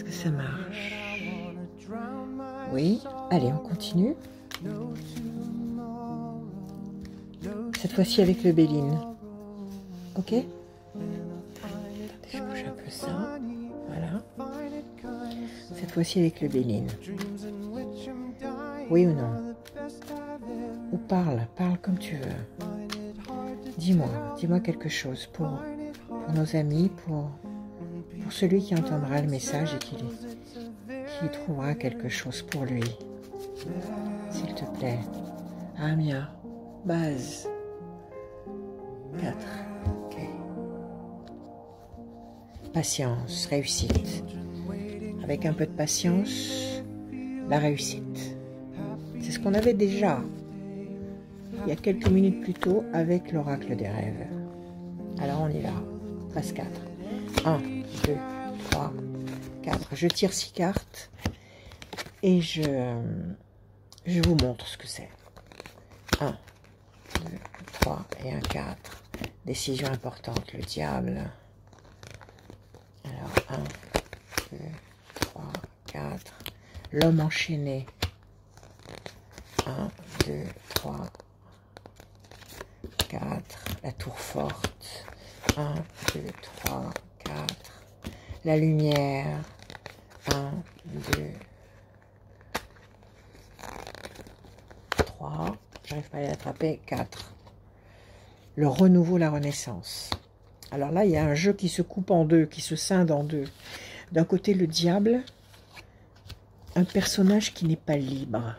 Est-ce que ça marche? Oui. Allez, on continue. Cette fois-ci avec le Béline. Ok? Attendez, je bouge un peu ça. Voilà. Cette fois-ci avec le Béline. Oui ou non? Ou parle comme tu veux. Dis-moi quelque chose pour nos amis, pour celui qui entendra le message et qui trouvera quelque chose pour lui. S'il te plaît. Amia, base. 4. Ok. Patience, réussite. Avec un peu de patience, la réussite. C'est ce qu'on avait déjà il y a quelques minutes plus tôt avec l'oracle des rêves. Alors on y va. Phase 4. 1, 2, 3, 4. Je tire 6 cartes et je vous montre ce que c'est. 1, 2, 3 et un 4. Décision importante, le diable. Alors 1, 2, 3, 4. L'homme enchaîné. 1, 2, 3, 4. La tour forte. 1, 2, 3, 4. La lumière. 1, 2, 3. J'arrive pas à l'attraper. 4. Le renouveau, la renaissance. Alors là, il y a un jeu qui se coupe en deux, qui se scinde en deux. D'un côté, le diable, un personnage qui n'est pas libre.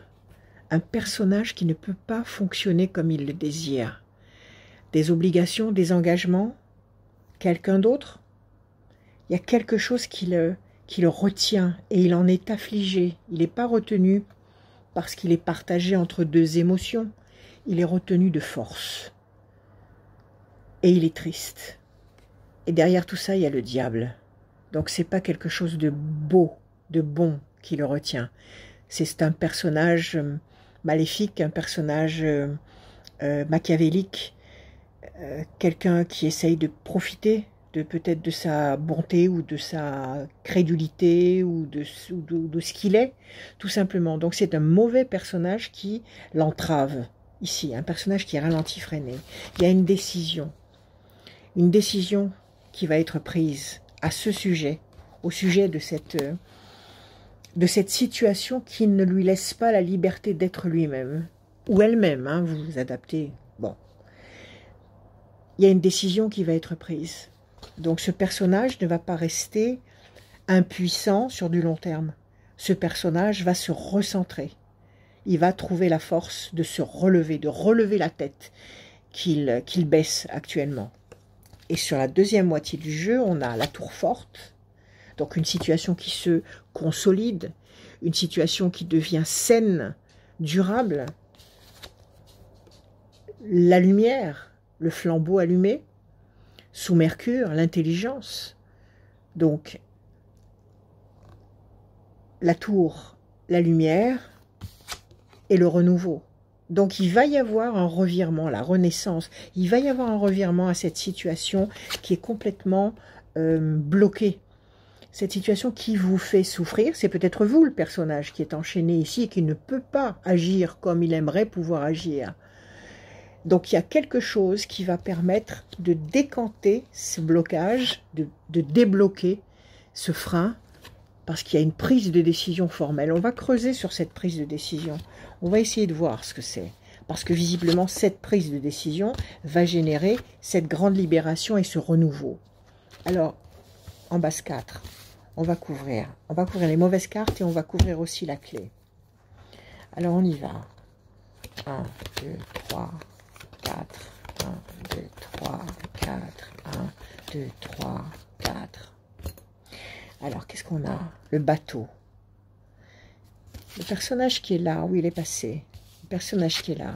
Un personnage qui ne peut pas fonctionner comme il le désire. Des obligations, des engagements, quelqu'un d'autre. Il y a quelque chose qui le retient et il en est affligé. Il n'est pas retenu parce qu'il est partagé entre deux émotions. Il est retenu de force. Et il est triste. Et derrière tout ça, il y a le diable. Donc c'est pas quelque chose de beau, de bon qui le retient. C'est un personnage maléfique, un personnage machiavélique, quelqu'un qui essaye de profiter peut-être de sa bonté ou de sa crédulité ou de ce qu'il est, tout simplement. Donc c'est un mauvais personnage qui l'entrave ici, un personnage qui est ralenti, freiné. Il y a une décision qui va être prise à ce sujet, au sujet de cette situation qui ne lui laisse pas la liberté d'être lui-même, ou elle-même, hein, vous vous adaptez. Bon. Il y a une décision qui va être prise. Donc ce personnage ne va pas rester impuissant sur du long terme. Ce personnage va se recentrer. Il va trouver la force de se relever, de relever la tête qu'il baisse actuellement. Et sur la deuxième moitié du jeu, on a la tour forte, donc une situation qui se consolide, une situation qui devient saine, durable. La lumière, le flambeau allumé, sous Mercure, l'intelligence. Donc, la tour, la lumière et le renouveau. Donc, il va y avoir un revirement, la renaissance. Il va y avoir un revirement à cette situation qui est complètement bloquée. Cette situation qui vous fait souffrir, c'est peut-être vous le personnage qui est enchaîné ici et qui ne peut pas agir comme il aimerait pouvoir agir. Donc il y a quelque chose qui va permettre de décanter ce blocage, de débloquer ce frein, parce qu'il y a une prise de décision formelle. On va creuser sur cette prise de décision. On va essayer de voir ce que c'est. Parce que visiblement, cette prise de décision va générer cette grande libération et ce renouveau. Alors, en base 4, on va couvrir les mauvaises cartes et on va couvrir aussi la clé. Alors, on y va. 1, 2, 3, 4. 1, 2, 3, 4. 1, 2, 3, 4. Alors, qu'est-ce qu'on a? Le bateau. Le personnage qui est là, où il est passé, le personnage qui est là,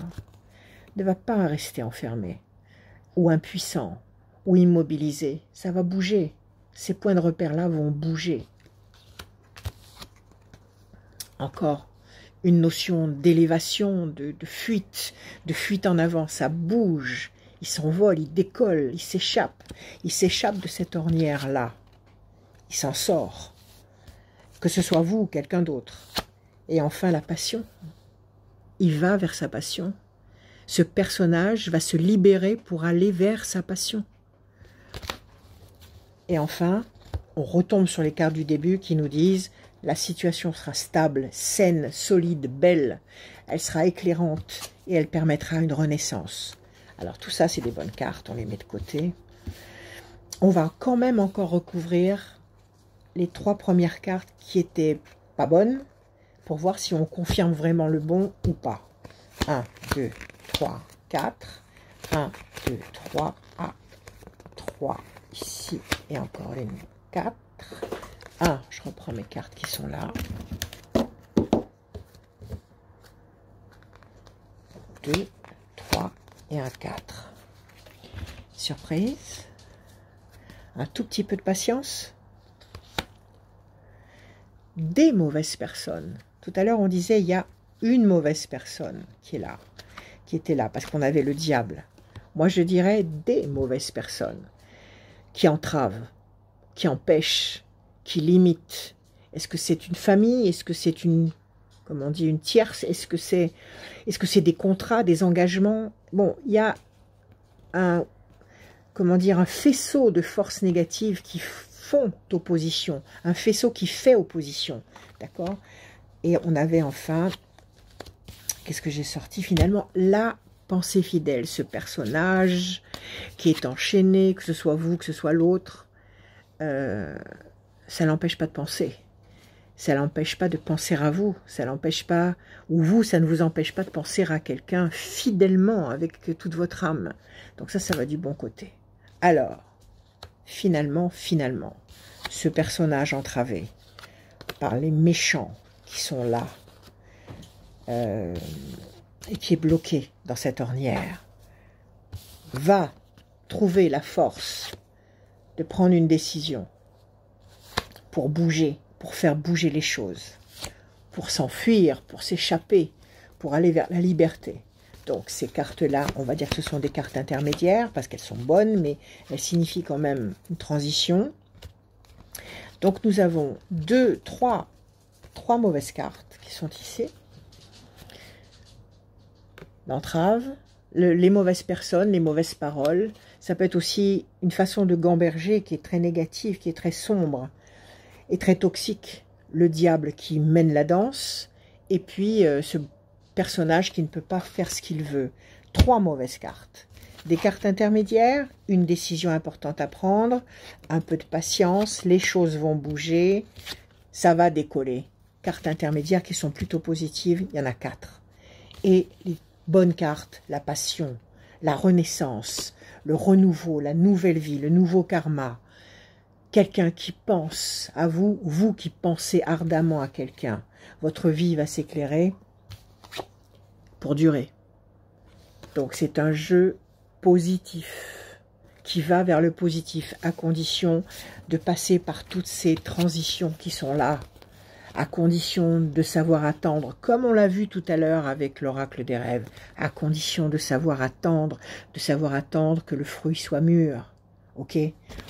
ne va pas rester enfermé, ou impuissant, ou immobilisé. Ça va bouger. Ces points de repère-là vont bouger. Encore une notion d'élévation, de fuite en avant. Ça bouge, il s'envole, il décolle, il s'échappe de cette ornière-là. Il s'en sort. que ce soit vous ou quelqu'un d'autre. Et enfin, la passion. Il va vers sa passion. Ce personnage va se libérer pour aller vers sa passion. Et enfin, on retombe sur les cartes du début qui nous disent la situation sera stable, saine, solide, belle. Elle sera éclairante et elle permettra une renaissance. Alors tout ça, c'est des bonnes cartes, on les met de côté. On va quand même encore recouvrir les 3 premières cartes qui étaient pas bonnes pour voir si on confirme vraiment le bon ou pas. 1, 2, 3, 4. 1, 2, 3, 3 ici et encore une 4. 1, je reprends mes cartes qui sont là. 2, 3 et un 4. Surprise. Un tout petit peu de patience. Des mauvaises personnes. Tout à l'heure, on disait il y a une mauvaise personne qui est là, qui était là, parce qu'on avait le diable. Moi, je dirais des mauvaises personnes qui entravent, qui empêchent, qui limitent. Est-ce que c'est une famille? Est-ce que c'est une, comment on dit, une tierce? Est-ce que c'est des contrats, des engagements? Bon, il y a un, comment dire, un faisceau de forces négatives qui font opposition, un faisceau qui fait opposition, d'accord? Et on avait enfin, qu'est-ce que j'ai sorti finalement? La pensée fidèle, ce personnage qui est enchaîné, que ce soit vous, que ce soit l'autre, ça n'empêche pas de penser. Ça n'empêche pas de penser à vous. Ça n'empêche pas, ou vous, ça ne vous empêche pas de penser à quelqu'un fidèlement, avec toute votre âme. Donc ça va du bon côté. Alors, finalement, ce personnage entravé par les méchants qui sont là, et qui est bloqué dans cette ornière, va trouver la force de prendre une décision pour bouger, pour faire bouger les choses, pour s'enfuir, pour s'échapper, pour aller vers la liberté. Donc ces cartes-là, on va dire que ce sont des cartes intermédiaires, parce qu'elles sont bonnes, mais elles signifient quand même une transition. Donc nous avons trois mauvaises cartes qui sont ici. L'entrave, les mauvaises personnes, les mauvaises paroles. Ça peut être aussi une façon de gamberger qui est très négative, qui est très sombre et très toxique. Le diable qui mène la danse, et puis ce personnage qui ne peut pas faire ce qu'il veut. 3 mauvaises cartes. Des cartes intermédiaires, une décision importante à prendre, un peu de patience, les choses vont bouger, ça va décoller. Cartes intermédiaires qui sont plutôt positives, il y en a 4. Et les bonnes cartes, la passion, la renaissance, le renouveau, la nouvelle vie, le nouveau karma. Quelqu'un qui pense à vous, vous qui pensez ardemment à quelqu'un. Votre vie va s'éclairer pour durer. Donc c'est un jeu positif, qui va vers le positif, à condition de passer par toutes ces transitions qui sont là, à condition de savoir attendre, comme on l'a vu tout à l'heure avec l'oracle des rêves, à condition de savoir attendre que le fruit soit mûr, ok,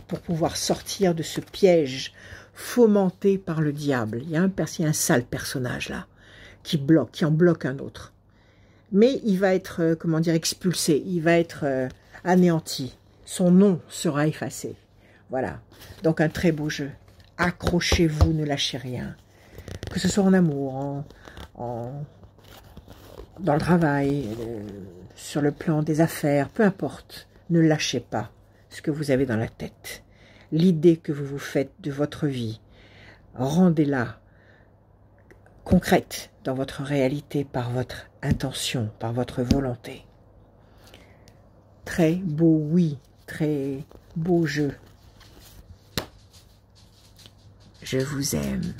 pour pouvoir sortir de ce piège fomenté par le diable. Il y a un sale personnage là, qui en bloque un autre. Mais il va être, comment dire, expulsé, il va être anéanti. Son nom sera effacé. Voilà. Donc un très beau jeu. Accrochez-vous, ne lâchez rien. Que ce soit en amour, dans le travail, sur le plan des affaires, peu importe. Ne lâchez pas ce que vous avez dans la tête. L'idée que vous vous faites de votre vie, rendez-la concrète dans votre réalité par votre intention, par votre volonté. Très beau, oui, très beau jeu. Je vous aime.